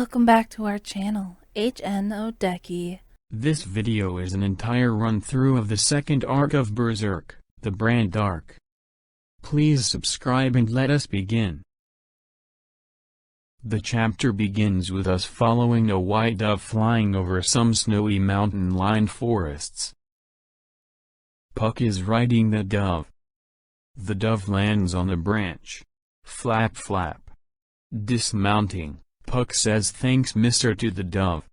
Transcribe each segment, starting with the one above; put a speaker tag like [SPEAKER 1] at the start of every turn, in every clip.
[SPEAKER 1] Welcome back to our channel, Odeki.
[SPEAKER 2] This video is an entire run-through of the second arc of Berserk, the Brand arc. Please subscribe and let us begin. The chapter begins with us following a white dove flying over some snowy mountain-lined forests. Puck is riding the dove. The dove lands on a branch. Flap flap. Dismounting, Puck says thanks Mr. to the dove.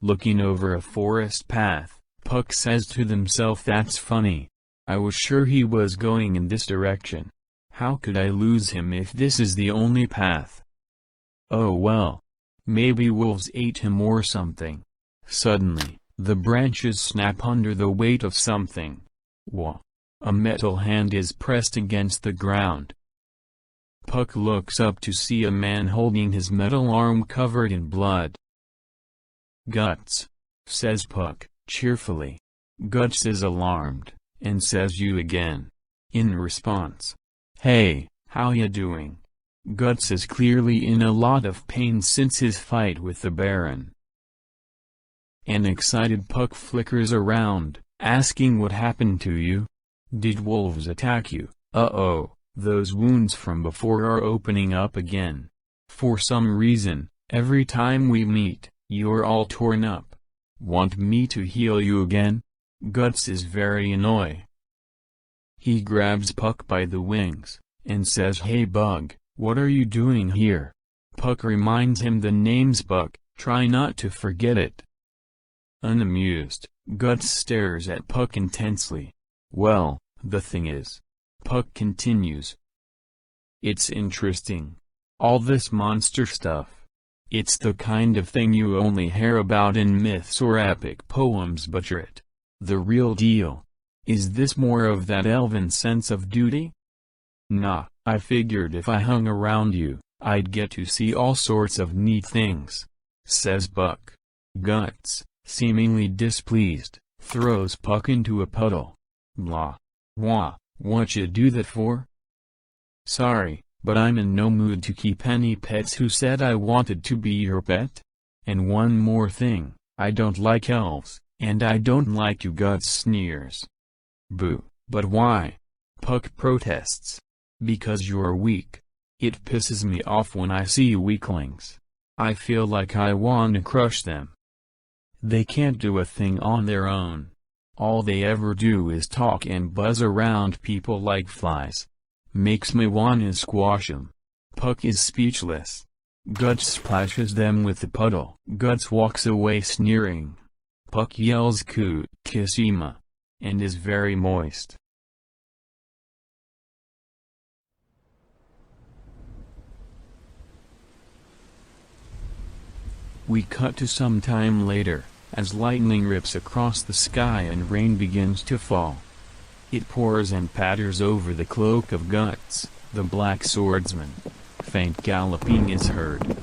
[SPEAKER 2] Looking over a forest path, Puck says to himself, that's funny. I was sure he was going in this direction. How could I lose him if this is the only path? Oh well. Maybe wolves ate him or something. Suddenly, the branches snap under the weight of something. Wah! A metal hand is pressed against the ground. Puck looks up to see a man holding his metal arm covered in blood. Guts, says Puck, cheerfully. Guts is alarmed, and says you again. In response, hey, how ya doing? Guts is clearly in a lot of pain since his fight with the Baron. An excited Puck flickers around, asking what happened to you? Did wolves attack you? Uh-oh. Those wounds from before are opening up again. For some reason, every time we meet, you're all torn up. Want me to heal you again? Guts is very annoyed. He grabs Puck by the wings, and says, hey Bug, what are you doing here? Puck reminds him the name's Puck, try not to forget it. Unamused, Guts stares at Puck intensely. Well, the thing is, Puck continues. It's interesting. All this monster stuff. It's the kind of thing you only hear about in myths or epic poems, but you're it. The real deal. Is this more of that elven sense of duty? Nah, I figured if I hung around you, I'd get to see all sorts of neat things, says Puck. Guts, seemingly displeased, throws Puck into a puddle. Blah. Wah. What you do that for? Sorry, but I'm in no mood to keep any pets. Who said I wanted to be your pet? And one more thing, I don't like elves, and I don't like you. Guts sneers. Boo, but why? Puck protests. Because you're weak. It pisses me off when I see weaklings. I feel like I wanna crush them. They can't do a thing on their own. All they ever do is talk and buzz around people like flies. Makes me wanna squash 'em. Puck is speechless. Guts splashes them with the puddle. Guts walks away sneering. Puck yells Kissima, and is very moist. We cut to some time later, as lightning rips across the sky and rain begins to fall. It pours and patters over the cloak of Guts, the black swordsman. Faint galloping is heard.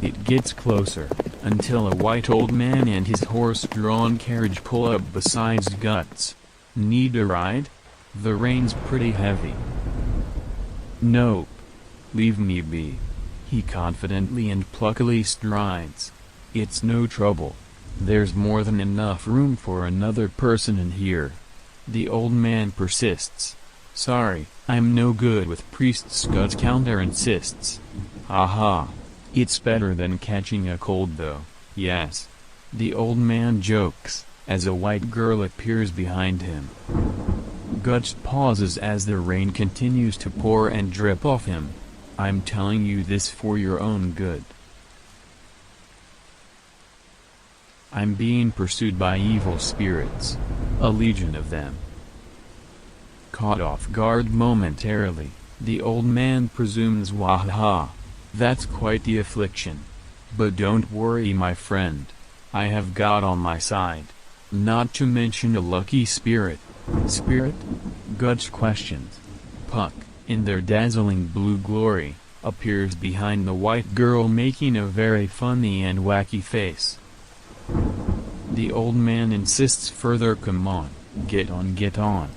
[SPEAKER 2] It gets closer, until a white old man and his horse-drawn carriage pull up beside Guts. Need a ride? The rain's pretty heavy. Nope. Leave me be. He confidently and pluckily strides. It's no trouble. There's more than enough room for another person in here. The old man persists. Sorry, I'm no good with priests. Guts counter insists. Haha. It's better than catching a cold though, yes. The old man jokes, as a white girl appears behind him. Guts pauses as the rain continues to pour and drip off him. I'm telling you this for your own good. I'm being pursued by evil spirits. A legion of them. Caught off guard momentarily, the old man presumes wahaha. That's quite the affliction. But don't worry my friend. I have God on my side. Not to mention a lucky spirit. Spirit? Guts questions. Puck, in their dazzling blue glory, appears behind the white girl making a very funny and wacky face. The old man insists further. Come on, get on, get on.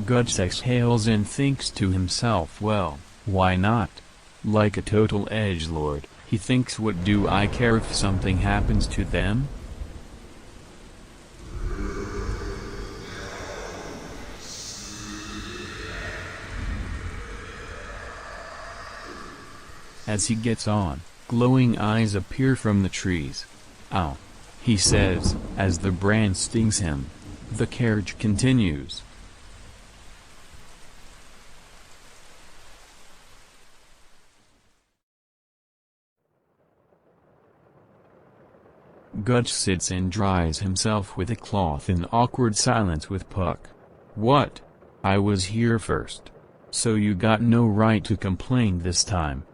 [SPEAKER 2] Guts exhales and thinks to himself, well, why not? Like a total edgelord, he thinks, what do I care if something happens to them? As he gets on, glowing eyes appear from the trees. "Ow!" he says, as the brand stings him. The carriage continues. Guts sits and dries himself with a cloth in awkward silence with Puck. "What? I was here first. So you got no right to complain this time."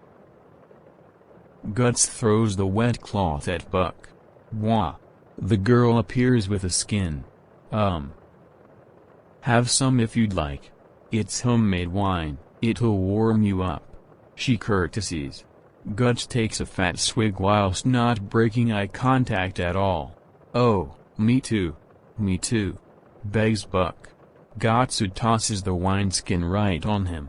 [SPEAKER 2] Guts throws the wet cloth at Puck. "Wah!" The girl appears with a skin. Have some if you'd like. It's homemade wine, it'll warm you up." She courtesies. Guts takes a fat swig whilst not breaking eye contact at all. "Oh, me too. Me too," begs Puck. Gatsu tosses the wineskin right on him.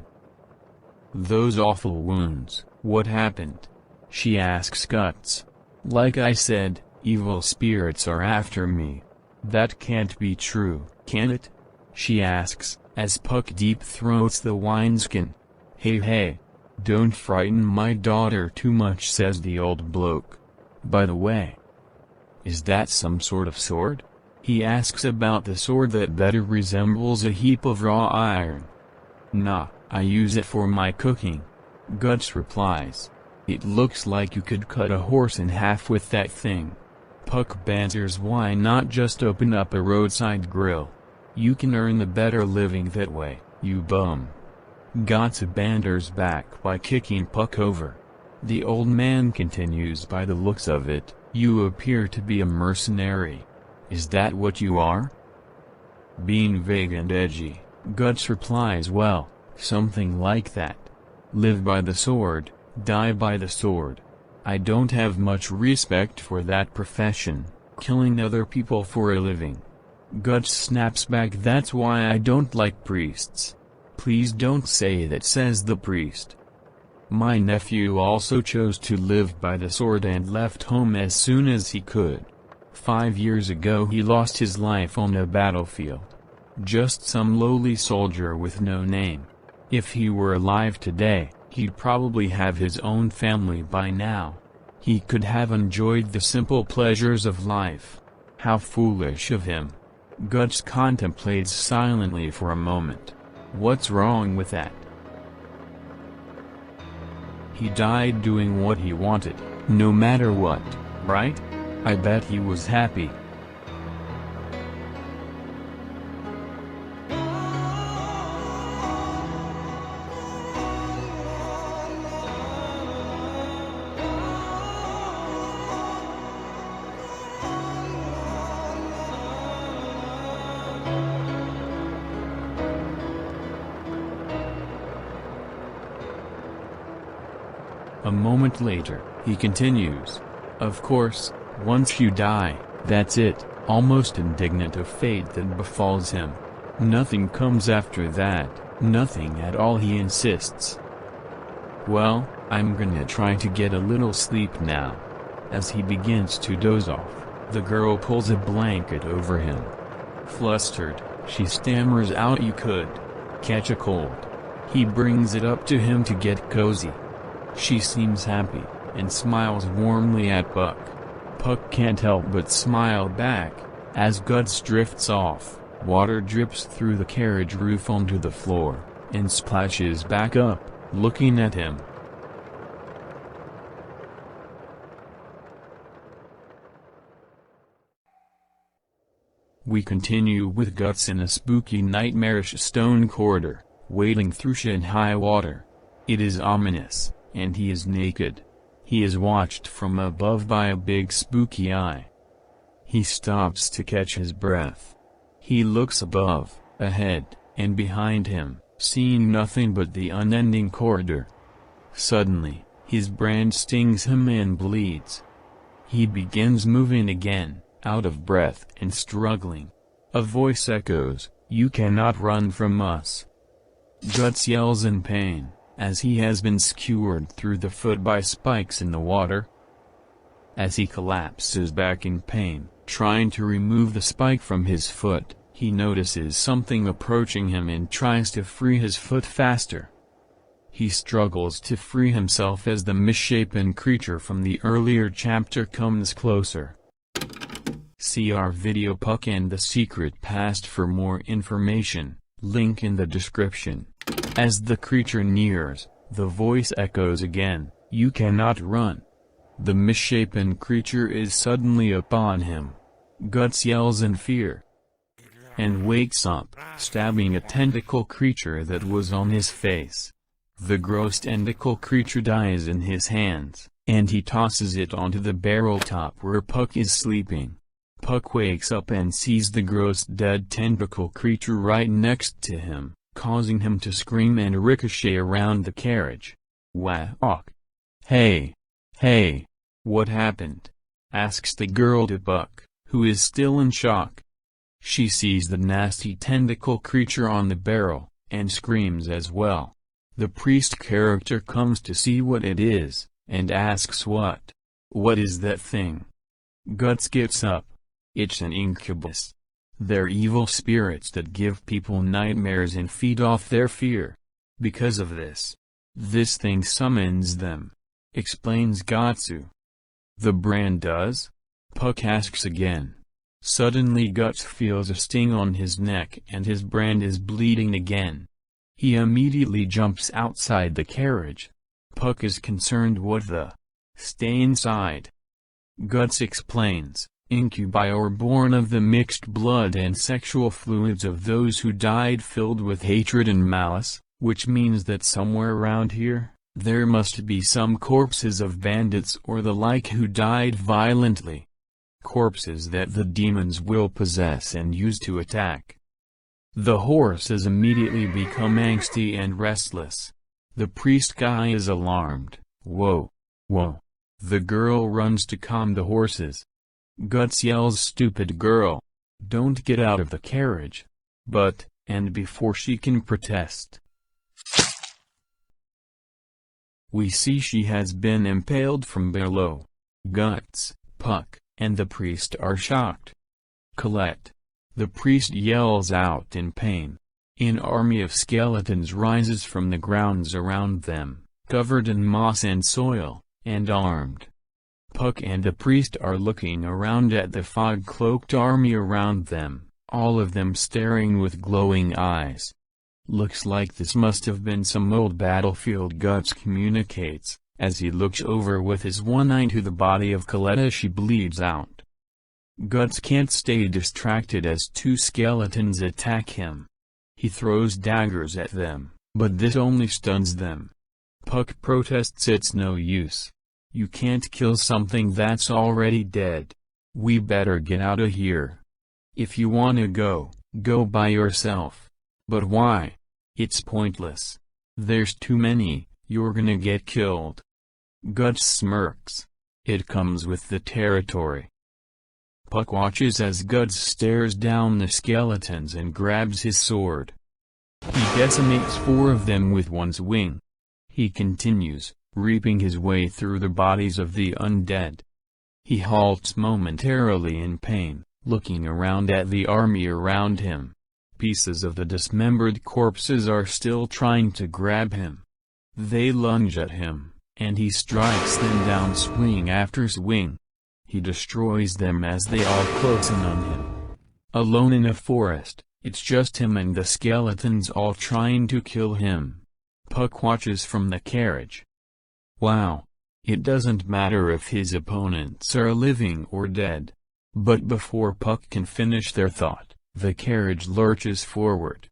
[SPEAKER 2] "Those awful wounds, what happened?" she asks Guts. "Like I said, evil spirits are after me." "That can't be true, can it?" she asks, as Puck deep throats the wineskin. Hey, don't frighten my daughter too much," says the old bloke. "By the way, is that some sort of sword?" he asks about the sword that better resembles a heap of raw iron. "Nah, I use it for my cooking," Guts replies. "It looks like you could cut a horse in half with that thing." Puck banters, "Why not just open up a roadside grill? You can earn the better living that way, you bum." Gatsu banters back by kicking Puck over. The old man continues, "By the looks of it, you appear to be a mercenary. Is that what you are?" Being vague and edgy, Guts replies, "Well, something like that. Live by the sword, die by the sword. I don't have much respect for that profession, killing other people for a living." Guts snaps back, "That's why I don't like priests." "Please don't say that," says the priest. "My nephew also chose to live by the sword and left home as soon as he could. 5 years ago he lost his life on a battlefield. Just some lowly soldier with no name. If he were alive today, he'd probably have his own family by now. He could have enjoyed the simple pleasures of life. How foolish of him." Guts contemplates silently for a moment. What's wrong with that? He died doing what he wanted, no matter what, right? I bet he was happy. A moment later, he continues. "Of course, once you die, that's it," almost indignant of fate that befalls him. "Nothing comes after that, nothing at all," he insists. "Well, I'm gonna try to get a little sleep now." As he begins to doze off, the girl pulls a blanket over him. Flustered, she stammers out, "You could catch a cold." He brings it up to him to get cozy. She seems happy, and smiles warmly at Puck. Puck can't help but smile back. As Guts drifts off, water drips through the carriage roof onto the floor, and splashes back up, looking at him. We continue with Guts in a spooky nightmarish stone corridor, wading through shin-high water. It is ominous, and he is naked. He is watched from above by a big spooky eye. He stops to catch his breath. He looks above, ahead, and behind him, seeing nothing but the unending corridor. Suddenly, his brand stings him and bleeds. He begins moving again, out of breath and struggling. A voice echoes, "You cannot run from us." Guts yells in pain, as he has been skewered through the foot by spikes in the water. As he collapses back in pain, trying to remove the spike from his foot, he notices something approaching him and tries to free his foot faster. He struggles to free himself as the misshapen creature from the earlier chapter comes closer. See our video Puck and the Secret Past for more information, link in the description. As the creature nears, the voice echoes again, "You cannot run." The misshapen creature is suddenly upon him. Guts yells in fear and wakes up, stabbing a tentacle creature that was on his face. The gross tentacle creature dies in his hands, and he tosses it onto the barrel top where Puck is sleeping. Puck wakes up and sees the gross dead tentacle creature right next to him, causing him to scream and ricochet around the carriage. "Whack! Hey! Hey! What happened?" asks the girl to Puck, who is still in shock. She sees the nasty tentacle creature on the barrel, and screams as well. The priest character comes to see what it is, and asks what is that thing? Guts gets up. It's an incubus. They're evil spirits that give people nightmares and feed off their fear. Because of this thing summons them, explains Gatsu. The brand does? Puck asks again. Suddenly Guts feels a sting on his neck and his brand is bleeding again. He immediately jumps outside the carriage. Puck is concerned. What the? Stay inside. Guts explains, incubi are born of the mixed blood and sexual fluids of those who died filled with hatred and malice, which means that somewhere around here, there must be some corpses of bandits or the like who died violently. Corpses that the demons will possess and use to attack. The horses immediately become angsty and restless. The priest guy is alarmed. Whoa! Whoa! The girl runs to calm the horses. Guts yells, "Stupid girl! Don't get out of the carriage!" And before she can protest, we see she has been impaled from below. Guts, Puck, and the priest are shocked. Colette. The priest yells out in pain. An army of skeletons rises from the grounds around them, covered in moss and soil, and armed. Puck and the priest are looking around at the fog-cloaked army around them, all of them staring with glowing eyes. Looks like this must have been some old battlefield, Guts communicates, as he looks over with his one eye to the body of Colette as she bleeds out. Guts can't stay distracted as two skeletons attack him. He throws daggers at them, but this only stuns them. Puck protests, "It's no use. You can't kill something that's already dead. We better get out of here. If you wanna go, go by yourself. But why? It's pointless. There's too many, you're gonna get killed." Guts smirks. It comes with the territory. Puck watches as Guts stares down the skeletons and grabs his sword. He decimates 4 of them with one swing. He continues, reaping his way through the bodies of the undead. He halts momentarily in pain, looking around at the army around him. Pieces of the dismembered corpses are still trying to grab him. They lunge at him, and he strikes them down swing after swing. He destroys them as they all close in on him. Alone in a forest, it's just him and the skeletons all trying to kill him. Puck watches from the carriage. Wow! It doesn't matter if his opponents are living or dead. But before Puck can finish their thought, the carriage lurches forward.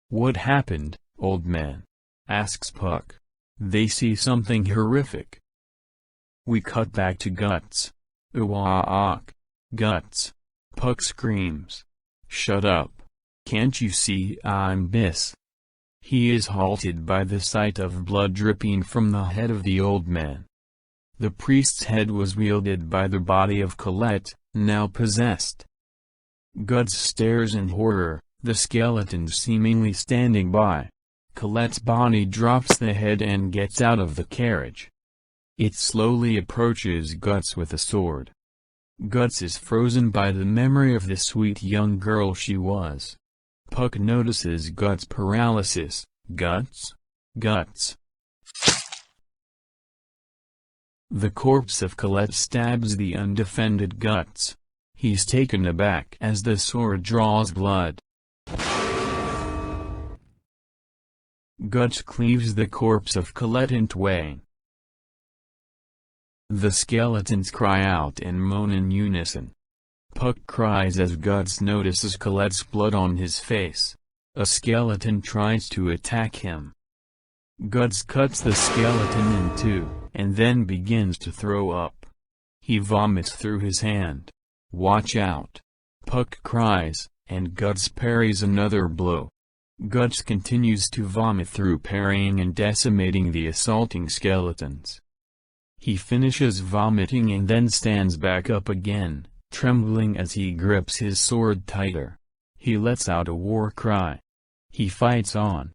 [SPEAKER 2] "What happened, old man?" asks Puck. They see something horrific. We cut back to Guts. "Uwaak! Guts!" Puck screams. "Shut up. Can't you see I'm Biss?" He is halted by the sight of blood dripping from the head of the old man. The priest's head was wielded by the body of Colette, now possessed. Guts stares in horror, the skeletons seemingly standing by. Colette's body drops the head and gets out of the carriage. It slowly approaches Guts with a sword. Guts is frozen by the memory of the sweet young girl she was. Puck notices Guts' paralysis. Guts? Guts. The corpse of Colette stabs the undefended Guts. He's taken aback as the sword draws blood. Guts cleaves the corpse of Colette in twain. The skeletons cry out and moan in unison. Puck cries as Guts notices Colette's blood on his face. A skeleton tries to attack him. Guts cuts the skeleton in two, and then begins to throw up. He vomits through his hand. "Watch out!" Puck cries, and Guts parries another blow. Guts continues to vomit through parrying and decimating the assaulting skeletons. He finishes vomiting and then stands back up again, trembling as he grips his sword tighter. He lets out a war cry. He fights on.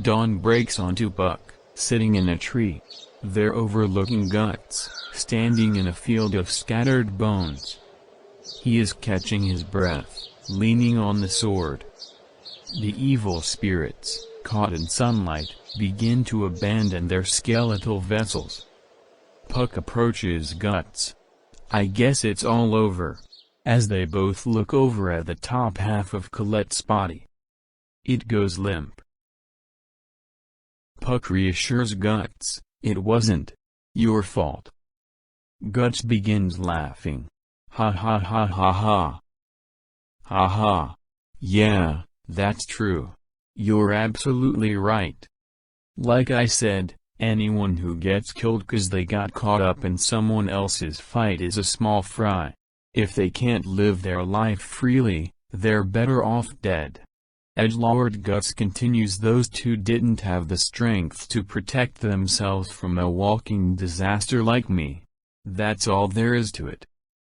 [SPEAKER 2] Dawn breaks onto Puck, sitting in a tree. They're overlooking Guts, standing in a field of scattered bones. He is catching his breath, leaning on the sword. The evil spirits, caught in sunlight, begin to abandon their skeletal vessels. Puck approaches Guts. "I guess it's all over," as they both look over at the top half of Colette's body. It goes limp. Puck reassures Guts, "It wasn't your fault." Guts begins laughing. "Ha ha ha ha ha. Ha ha. Yeah, that's true. You're absolutely right. Like I said, anyone who gets killed 'cause they got caught up in someone else's fight is a small fry. If they can't live their life freely, they're better off dead." Edgelord Guts continues, "Those two didn't have the strength to protect themselves from a walking disaster like me. That's all there is to it.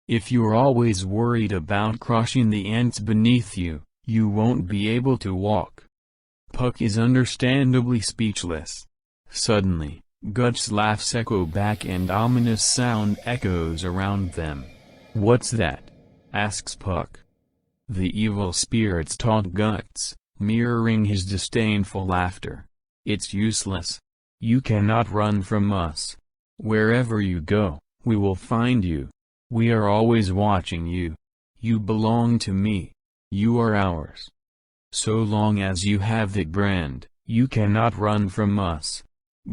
[SPEAKER 2] If you're always worried about crushing the ants beneath you, you won't be able to walk." Puck is understandably speechless. Suddenly, Guts' laughs echo back and ominous sound echoes around them. "What's that?" asks Puck. The evil spirits taunt Guts, mirroring his disdainful laughter. "It's useless. You cannot run from us. Wherever you go, we will find you. We are always watching you. You belong to me. You are ours. So long as you have the brand, you cannot run from us."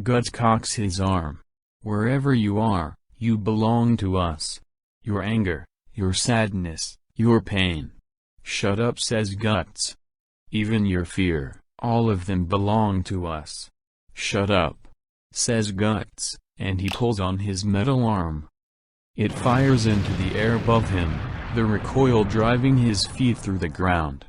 [SPEAKER 2] Guts cocks his arm. "Wherever you are, you belong to us. Your anger, your sadness, your pain." "Shut up," says Guts. "Even your fear, all of them belong to us." "Shut up," says Guts, and he pulls on his metal arm. It fires into the air above him, the recoil driving his feet through the ground.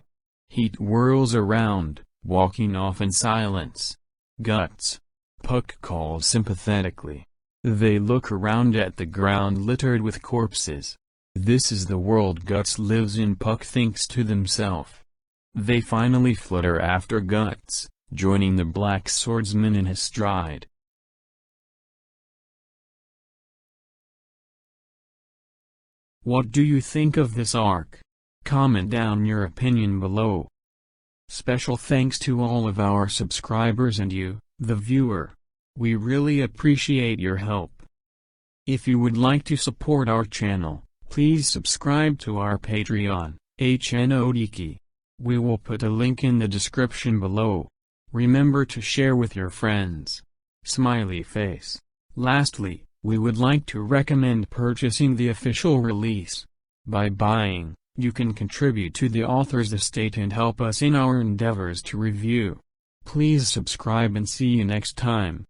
[SPEAKER 2] He whirls around, walking off in silence. "Guts," Puck calls sympathetically. They look around at the ground littered with corpses. This is the world Guts lives in, Puck thinks to himself. They finally flutter after Guts, joining the black swordsman in his stride. What do you think of this arc? Comment down your opinion below. Special thanks to all of our subscribers and you, the viewer. We really appreciate your help. If you would like to support our channel, please subscribe to our Patreon, Odeki. We will put a link in the description below. Remember to share with your friends. Smiley face. Lastly, we would like to recommend purchasing the official release. By buying, you can contribute to the author's estate and help us in our endeavors to review. Please subscribe and see you next time.